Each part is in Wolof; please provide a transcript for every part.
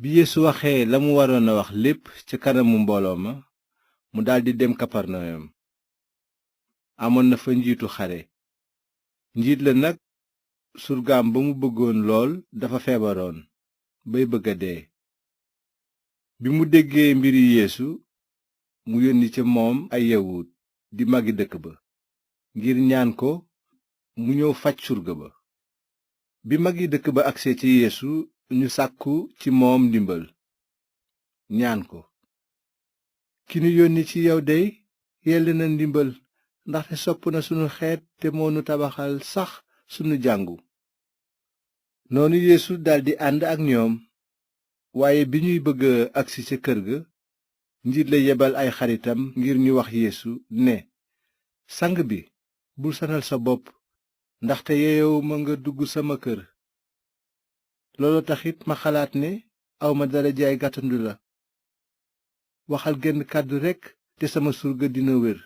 bi Yeesu waxee la mu waroon a wax lépp ca kanamu mbooloo ma mu daldi dem kaparnayom. amoon na fa njiitu xare. njiit la nag surgaam ba mu bëggoon lool dafa feebaroon bay bëgga dee. bi mu déggee mbiri Yeesu mu yónni ca moom ay yawut di magi dëkk ba ngir ñaan ko mu ñëw faj surga ba. bi magi dëkk ba agsee ci Yeesu ñu sàkku ci moom ndimbal ñaan ko, ki nu yónni ci yow dey yell na ndimbal ndaxte sopp na sunu xeet te moonu tabaxal sax sunu jàngu. noonu Yeesu daldi ànd ak ñoom, waaye bi ñuy bëgg agsi ca kër ga njiit la yebal ay xaritam ngir ñu wax Yeesu ne, sang bi bul sonal sa bopp ndaxte yeyowuma nga dugg sama kër. loolu taxit ma xalaat ne awma darajaay gàttandu la. waxal genn kàddu rekk te sama surga dina wér,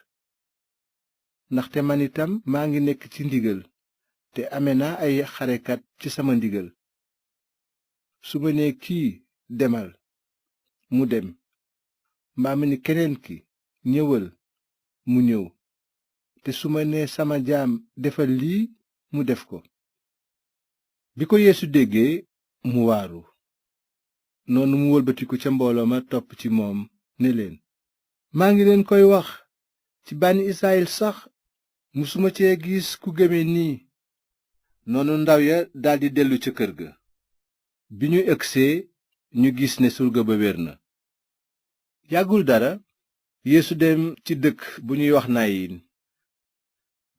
ndaxte man itam maa ngi nekk ci ndigal te ame naa ay xarekat ci sama ndigal. su ma nee kii demal mu dem, mbaa ma ni keneen ki ñëwal mu ñëw, te su ma nee sama jaam defal lii mu def ko. bi ko Yeesu déggee mu waaru. noonu mu wëlbatiku ca mbooloo ma topp ci moom ne leen, maa ngi leen koy wax, ci bànni Israyil sax musuma cee gis ku gëme nii. noonu ndaw ya daldi dellu ca kër ga. bi ñu egsee ñu gis ne surga ba wér na. yàggul dara Yeesu dem ci dëkk bu ñuy wax Nayin.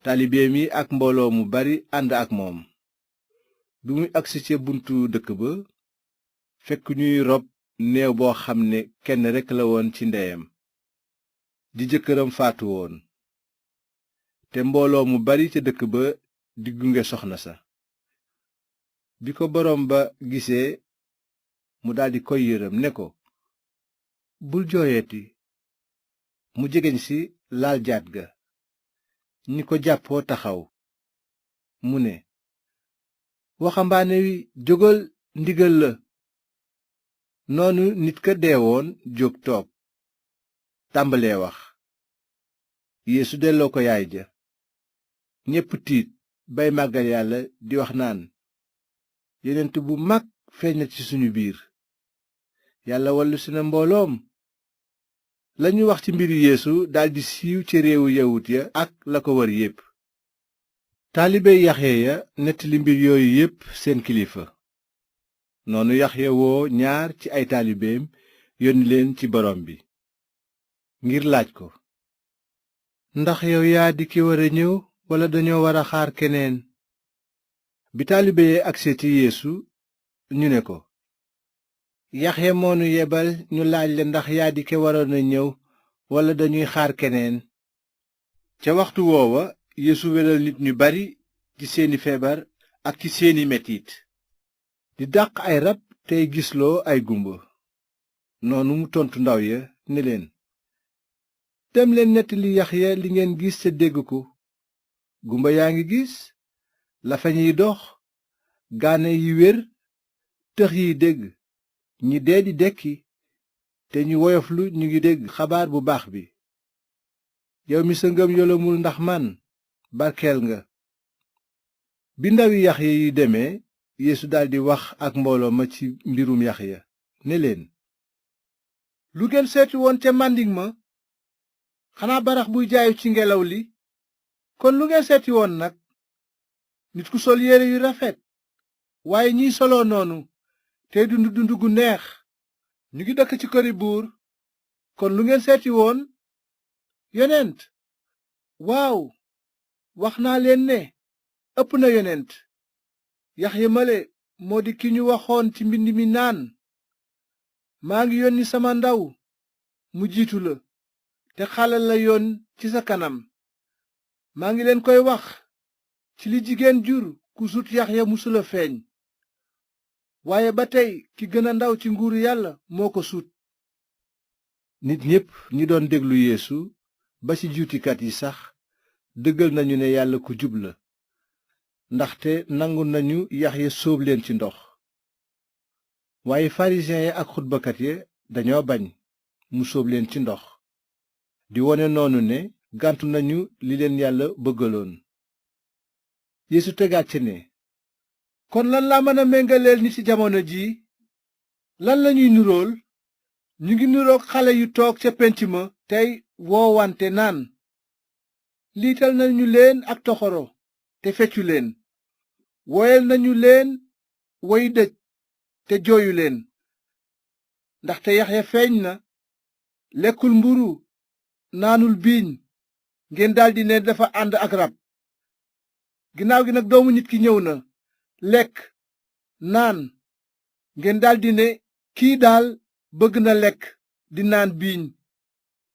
taalibeem yi ak mbooloo mu bari ànd ak moom. bi muy agsi ca buntu dëkk ba fekk ñuy rob néew boo xam ne kenn rekk la woon ci ndeyam, di jëkkëram faatu woon, te mbooloo mu bari ca dëkk ba di gunge soxna sa. bi ko boroom ba gisee mu daldi koy yërëm ne ko, bul jooyeti. mu jegeñ si laal jaat ga, ñi ko jàppoo taxaw. mu ne, waxambaane wi jógal, ndigal la. noonu nit ka deewoon jóg toog tàmbalee wax. Yeesu delloo ko yaay ja. ñépp tiit bay màggal Yàlla di wax naan, yonent bu mag feeñ na ci suñu biir. Yàlla wallusi na mbooloom. lañu wax ci mbiri Yeesu daldi siiw ci réewu yawut ya ak la ko wër yépp. taalibe Yaxya ya nettali mbir yooyu yépp seen kilifa. noonu Yaxya woo ñaar ci ay taalibeem yónni leen ci borom bi ngir laaj ko, ndax yow yaa di ki war a ñëw walla dañoo war a xaar keneen? bi taalibe yi agsee ci Yeesu ñu ne ko, Yaxya moonu yebal ñu laaj la ndax yaa di ki waroon a ñëw walla dañuy xaar keneen. ca waxtu woowa Yeesu wéral nit ñu bari ci seeni feebar ak ci seeni metit, di dàq ay rab tey gisloo ay gumba. noonu mu tontu ndaw ya ne leen, dem leen nettali Yaxya li ngeen gis te dégg ko. gumba yaa ngi gis, lafañ yi dox, gaane yi wér, tëx yi dégg, ñi dee di dekki, te ñu woyoflu ñu ngi dégg xabaar bu baax bi. yow mi sa ngëm yolomul ndax man, barkeel nga. bi ndawi Yaxya yi demee Yeesu daldi wax ak mbooloo ma ci mbirum Yaxya ne leen, lu ngeen seeti woon ca màndiŋ ma? xanaa barax buy jaayu ci ngelaw li? kon lu ngeen seeti woon nag? nit ku sol yére yu rafet? waaye ñiy soloo noonu tey dund dund gu neex ñu ngi dëkk ci këri buur. kon lu ngeen seeti woon? yonent? waaw, wax naa leen ne ëpp na yonent. Yaxya male moo di ki ñu waxoon ci mbind mi naan, maa ngi yónni sama ndaw mu jiitu la te xàllal la yoon ci sa kanam. maa ngi leen koy wax, ci li jigéen jur ku sut Yaxya musula feeñ, waaye ba tey ki gën a ndaw ci nguuru Yàlla moo ko sut. nit ñépp ñi doon déglu Yeesu ba ci juutikat yi sax dëggal nañu ne Yàlla ku jub la, ndaxte nangu nañu Yaxya sóob leen ci ndox. waaye farisiyen ya ak xutbakat ya dañoo bañ mu sóob leen ci ndox di wone noonu ne gàntu nañu li leen yàlla bëggaloon. Yeesu tegaat ci ne, kon lan laa mën a méngaleel ñi ci jamono jii? lan lañuy nurool? ñu ngi nuroog xale yu toog ca pénc ma tey woowante naan, liital nañu leen ak toxoro te feccu leen, woyal nañu leen woy dëj te jooyu leen. ndaxte Yaxya feeñ na, lekkul mburu naanul biiñ, ngeen daldi ne dafa ànd ak rab. ginnaaw gi nag doomu nit ki ñëw na, lekk naan, ngeen daldi ne kii daal bëgg na lekk di naan biiñ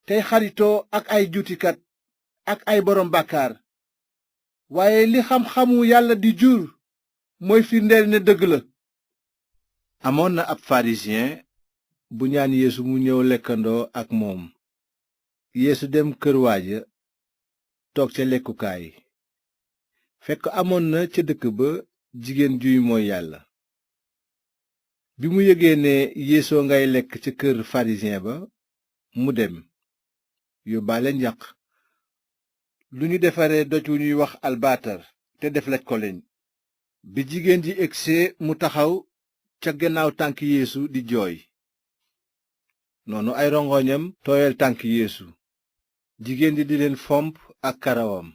tey xaritoo ak ay juutikat ak ay boroom bàkkaar. waaye li xam-xamu yàlla di jur mooy firndeel ne dëgg la. amoon na ab pharisien bu ñaan Yeesu mu ñëw lekkandoo ak moom. Yeesu dem kër waaja toog ca lekkukaay. fekk amoon na ca dëkk ba jigéen juy mooy yàlla. bi mu yëgee ne Yeesoo ngay lekk ca kër pharisien ba, mu dem yóbbaale njaq lu ñu defare doj wu ñuy wax albaatar te def laj koleñ. bi jigéen ji egsee mu taxaw ca gannaaw tànk Yeesu di jooy. noonu ay rongoñam tooyal tànk Yeesu. jigéen ji di leen fomp ak karawam,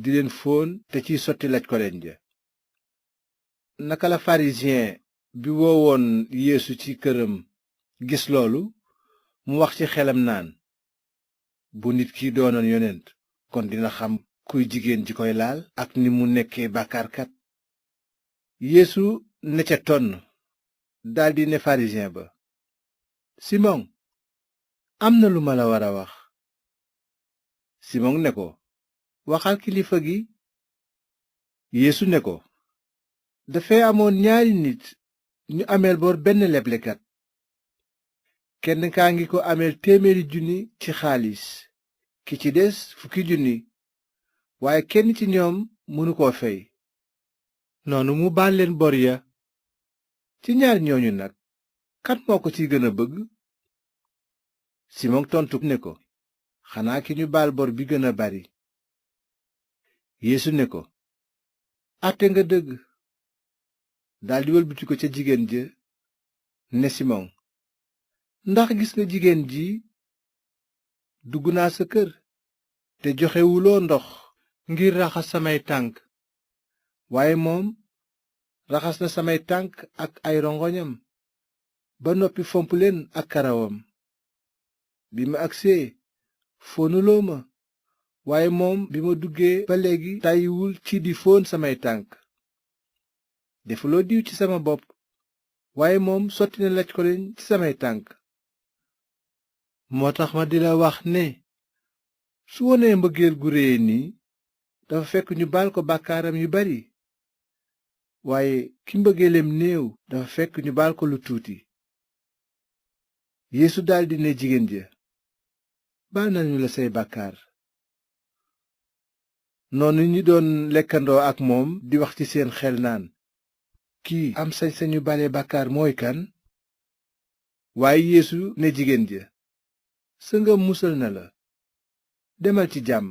di leen fóon te ciy sotti laj koleñ ja. naka la pharisien bi woowoon Yeesu ci këram gis loolu, mu wax ci xelam naan, bu nit ki doonoon yonent kon dina xam kuy jigéen ji koy laal ak ni mu nekkee bàkkaarkat. Yeesu ne ca tonn daldi ne pharisien ba, Simon, am na lu ma la war a wax. Simon ne ko, waxal kilifa gi. Yeesu ne ko, dafay amoon ñaari nit ñu ameel bor benn leblekat. kenn kaa ngi ko ameel 100 junni ci xaalis, ki ci des 10 junni, waaye kenn ci ñoom mënu koo fey. noonu mu baal leen bor ya. ci ñaar ñooñu nag kan moo ko ciy gën a bëgg? Simon tontu ne ko, xanaa ki ñu baal bor bi gën a bari. Yeesu ne ko, àtte nga dëgg. daldi wëlbati ko ca jigéen ja ne Simon, ndax gis nga jigéen ji? dugg naa sa kër te joxewuloo ndox ngir raxas samay tànk, waaye moom raxas na samay tànk ak ay rongoñam ba noppi fomp leen ak karawam. bi ma agsee foonuloo ma, waaye moom bi ma duggee ba léegi tàyyiwul ci di foon samay tànk. defuloo diw ci sama bopp, waaye moom sotti na laj koleñ ci samay tànk. moo tax ma di la wax ne su wonee mbëggeel gu réye nii, dafa fekk ñu baal ko bàkkaaram yu bari, waaye ki mbëggeelem néew dafa fekk ñu baal ko lu tuuti. Yeesu daldi ne jigéen ja, baal nañu la say bàkkaar. noonu ñi doon lekkandoo ak moom di wax ci seen xel naan, kii am sañ-sañu bale bàkkaar mooy kan? waaye Yeesu ne jigéen ja, sa ngëm musal na la, demal ci jàmm.